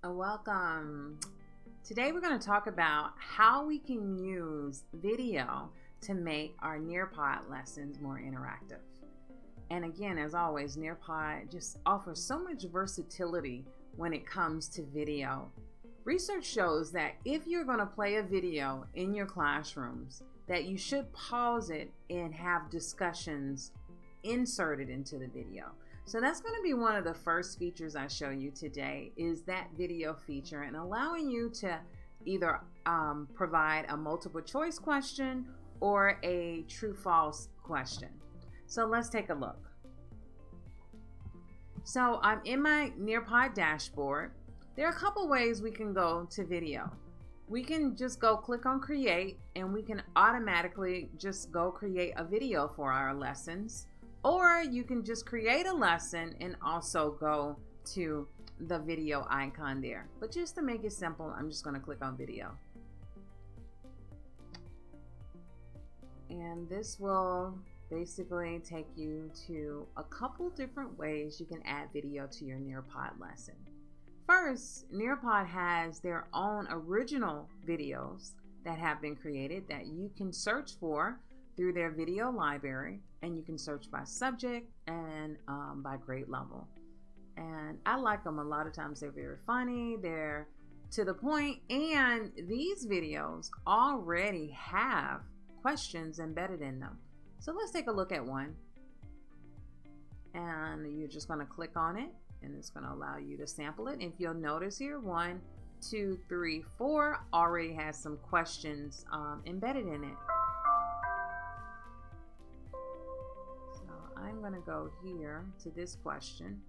Welcome. Today we're going to talk about how we can use video to make our Nearpod lessons more interactive. And again, as always, Nearpod just offers so much versatility when it comes to video. Research shows that if you're going to play a video in your classrooms, that you should pause it and have discussions inserted into the video. So that's going to be one of the first features I show you today, is that video feature, and allowing you to either provide a multiple choice question or a true-false question. So let's take a look. So I'm in my Nearpod dashboard. There are a couple ways we can go to video. We can just go click on create, and we can automatically just go create a video for our lessons. Or you can just create a lesson and also go to the video icon there. But just to make it simple, I'm just going to click on video. And this will basically take you to a couple different ways you can add video to your Nearpod lesson. First, Nearpod has their own original videos that have been created that you can search for through their video library, and you can search by subject and by grade level. And I like them. A lot of times they're very funny, they're to the point, and these videos already have questions embedded in them. So let's take a look at one. And you're just going to click on it, and it's going to allow you to sample it. If you'll notice here, 1, 2, 3, 4 already has some questions embedded in it. I'm going to go here to this question.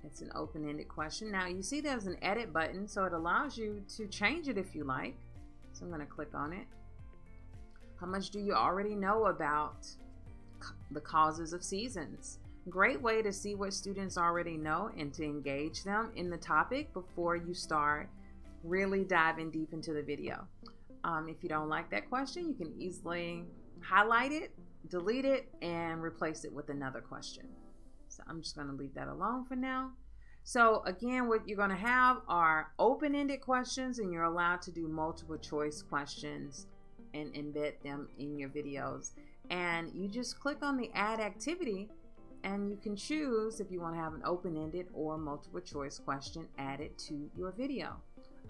It's an open-ended question. Now you see there's an edit button, so it allows you to change it if you like. So I'm going to click on it. How much do you already know about the causes of seasons? Great way to see what students already know and to engage them in the topic before you start really diving deep into the video. If you don't like that question, you can easily highlight it, delete it, and replace it with another question. So I'm just going to leave that alone for now. So again, what you're going to have are open-ended questions, and you're allowed to do multiple choice questions and embed them in your videos. And you just click on the add activity, and you can choose if you want to have an open-ended or multiple choice question added to your video.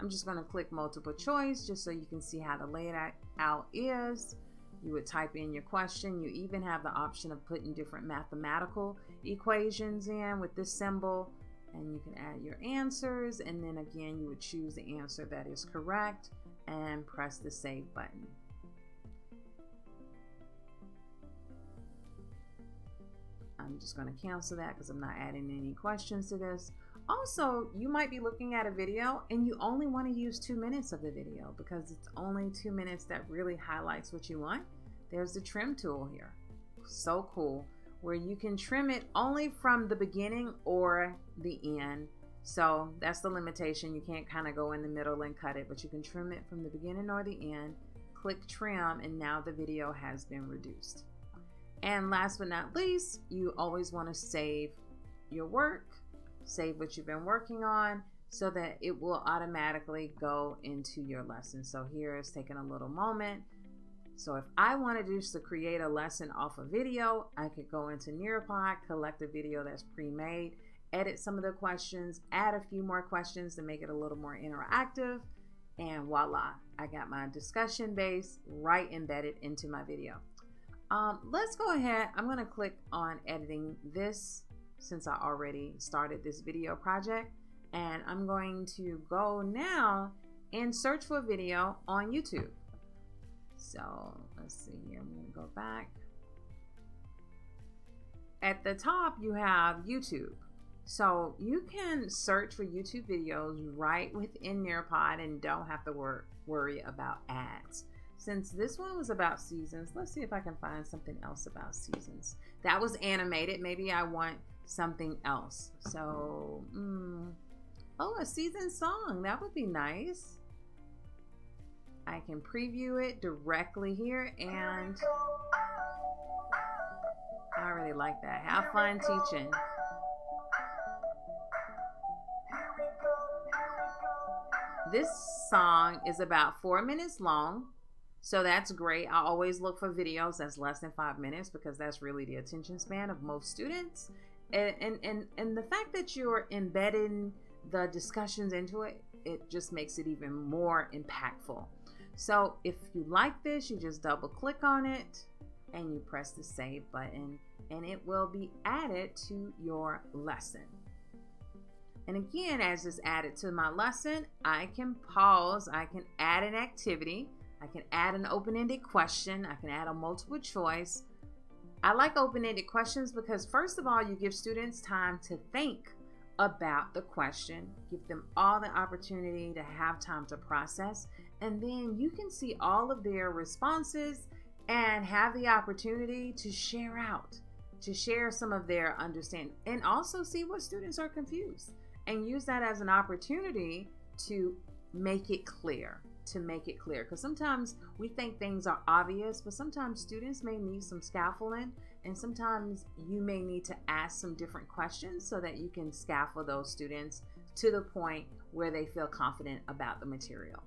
I'm just going to click multiple choice just so you can see how the layout is. You would type in your question. You even have the option of putting different mathematical equations in with this symbol, and you can add your answers, and then again you would choose the answer that is correct and press the save button. I'm just going to cancel that because I'm not adding any questions to this. Also, you might be looking at a video and you only want to use 2 minutes of the video because it's only 2 minutes that really highlights what you want. There's the trim tool here. So cool, where you can trim it only from the beginning or the end. So that's the limitation. You can't kind of go in the middle and cut it, but you can trim it from the beginning or the end. Click trim, and now the video has been reduced. And last but not least, you always want to save your work. Save what you've been working on so that it will automatically go into your lesson. So here it's taking a little moment. So if I wanted just to create a lesson off a video, I could go into Nearpod, collect a video that's pre-made, edit some of the questions, add a few more questions to make it a little more interactive, and voila, I got my discussion base right embedded into my video. Let's go ahead. I'm going to click on editing this since I already started this video project, and I'm going to go now and search for a video on YouTube. So let's see here, I'm going to go back. At the top you have YouTube, so you can search for YouTube videos right within Nearpod and don't have to worry about ads. Since this one was about seasons, let's see if I can find something else about seasons. That was animated. Maybe I want something else. So, oh, a season song. That would be nice. I can preview it directly here, and I really like that. Have fun teaching. This song is about 4 minutes long. So that's great. I always look for videos that's less than 5 minutes because that's really the attention span of most students. And the fact that you're embedding the discussions into it, it just makes it even more impactful. So if you like this, you just double click on it and you press the save button and it will be added to your lesson. And again, as it's added to my lesson, I can pause, I can add an activity, I can add an open-ended question, I can add a multiple choice. I like open-ended questions because first of all, you give students time to think about the question, give them all the opportunity to have time to process, and then you can see all of their responses and have the opportunity to share out, to share some of their understanding, and also see what students are confused and use that as an opportunity to make it clear. Because sometimes we think things are obvious, but sometimes students may need some scaffolding, and sometimes you may need to ask some different questions so that you can scaffold those students to the point where they feel confident about the material.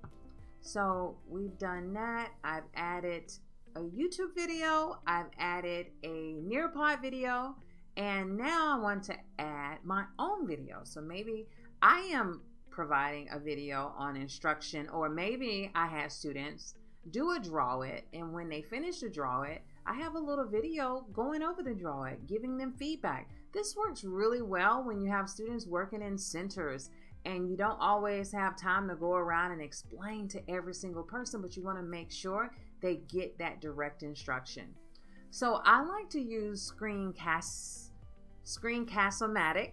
So we've done that. I've added a YouTube video, I've added a Nearpod video, and now I want to add my own video. So maybe I am providing a video on instruction, or maybe I had students do a draw it, and when they finish the draw it, I have a little video going over the draw it, giving them feedback. This works really well when you have students working in centers and you don't always have time to go around and explain to every single person, but you want to make sure they get that direct instruction. So I like to use Screencast-O-Matic.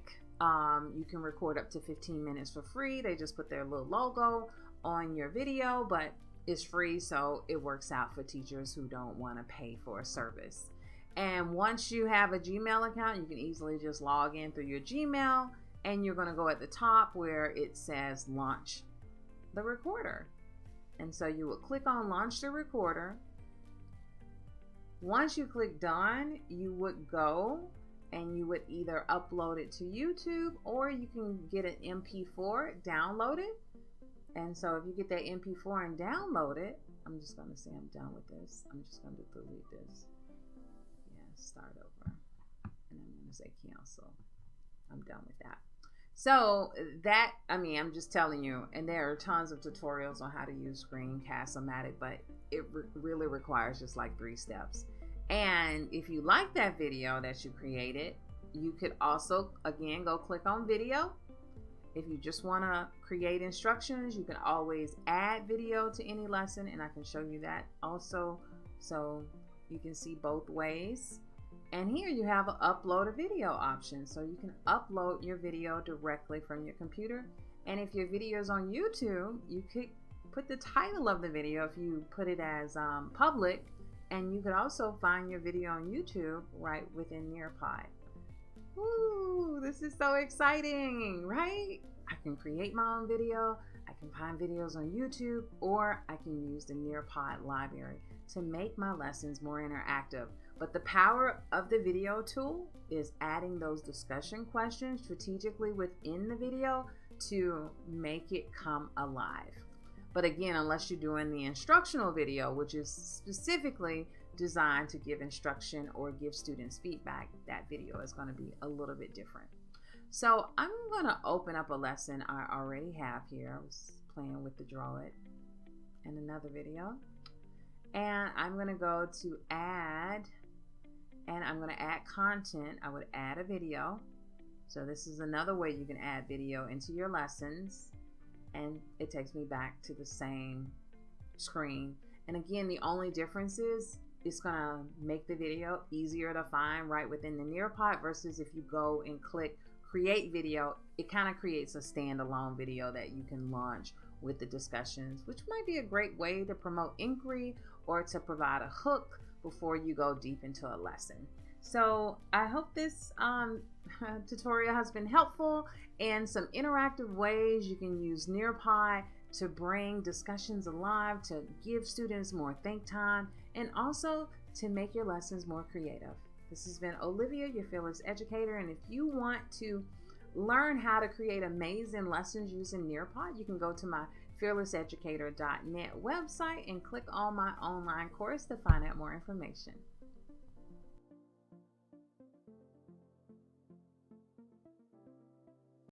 You can record up to 15 minutes for free. They just put their little logo on your video, but it's free, so it works out for teachers who don't want to pay for a service. And once you have a Gmail account, you can easily just log in through your Gmail, and you're going to go at the top where it says launch the recorder. And so you would click on launch the recorder. Once you click done, you would go and you would either upload it to YouTube, or you can get an MP4, download it. And so if you get that MP4 and download it, I'm just going to say I'm done with this. I'm just going to delete this. Yeah, start over. And I'm going to say cancel. I'm done with that. So that, I'm just telling you, and there are tons of tutorials on how to use Screencast-O-Matic, but it really requires just like 3 steps. And if you like that video that you created, you could also, again, go click on video. If you just want to create instructions, you can always add video to any lesson, and I can show you that also, so you can see both ways. And here you have an upload a video option, so you can upload your video directly from your computer. And if your video is on YouTube, you could put the title of the video if you put it as public, and you could also find your video on YouTube right within Nearpod. Ooh, this is so exciting, right? I can create my own video, I can find videos on YouTube, or I can use the Nearpod library to make my lessons more interactive. But the power of the video tool is adding those discussion questions strategically within the video to make it come alive. But again, unless you're doing the instructional video, which is specifically designed to give instruction or give students feedback, that video is going to be a little bit different. So I'm going to open up a lesson I already have here. I was playing with the Draw It in another video. And I'm going to go to add, and I'm going to add content. I would add a video. So this is another way you can add video into your lessons. And it takes me back to the same screen. And again, the only difference is it's going to make the video easier to find right within the Nearpod versus if you go and click create video, it kind of creates a standalone video that you can launch with the discussions, which might be a great way to promote inquiry or to provide a hook before you go deep into a lesson. So I hope this tutorial has been helpful, and some interactive ways you can use Nearpod to bring discussions alive, to give students more think time, and also to make your lessons more creative. This has been Olivia, your fearless educator, and if you want to learn how to create amazing lessons using Nearpod, you can go to my fearlesseducator.net website and click on my online course to find out more information.